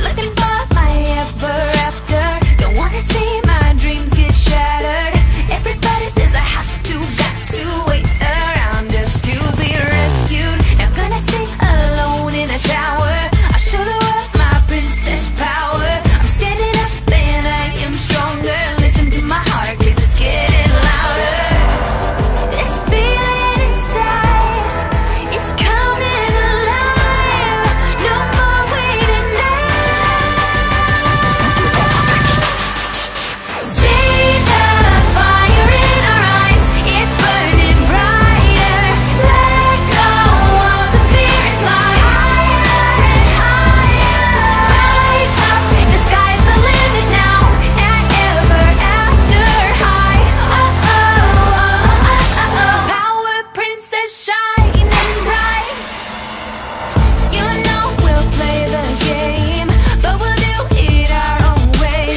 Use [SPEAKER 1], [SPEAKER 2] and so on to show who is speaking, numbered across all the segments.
[SPEAKER 1] Looking for my ever after. Don't wanna see my dreams get shattered. Everybody says I have to, got to wait around just to be rescued. Not gonna sit alone in a tower. I'll show the world my princess power. I'm standing up and I am stronger. Listen to my heart 'cause it's getting louder. This feeling inside is coming alive. No more waiting now. See the fire in our eyes, it's burning brighter. Let go of the fear and fly higher and higher. Rise up, the sky's the limit now, and ever after high. Oh oh oh oh oh. Power princess shining bright. You know we'll play the game, but we'll do it our own way.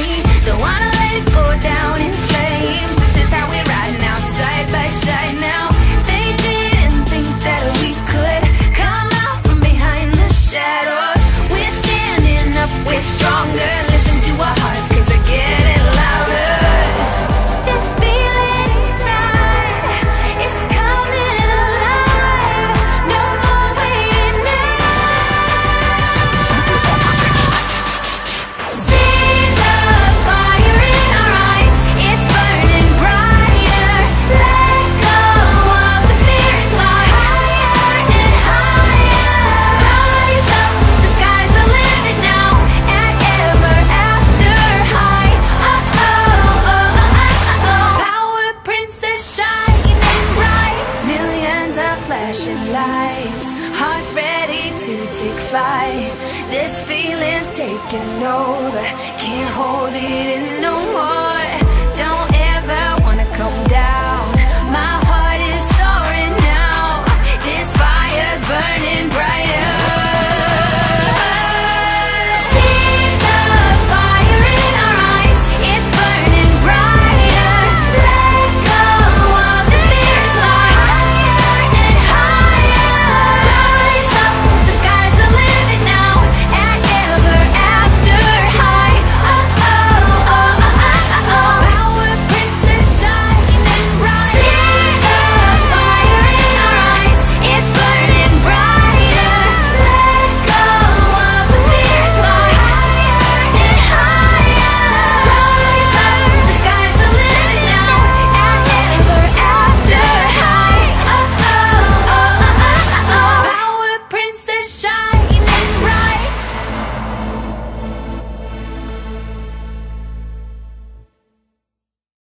[SPEAKER 1] Don't wanna let it go down in flames. This is how we ride now, side by side now. They didn't think that we could come out from behind the shadows. We're standing up, we're stronger. Listen to our hearts 'cause they're getting louder. This feeling inside is coming alive. No more waiting now. See the fire in our eyes, it's burning brighter. Let go of the fear and fly higher and higher. Rise up, the sky's the limit now, and ever after high. Oh oh oh oh oh. Power princess shining bright. Millions of flashing lights, hearts ready to take flight. This feeling's taking over, can't hold it in no more.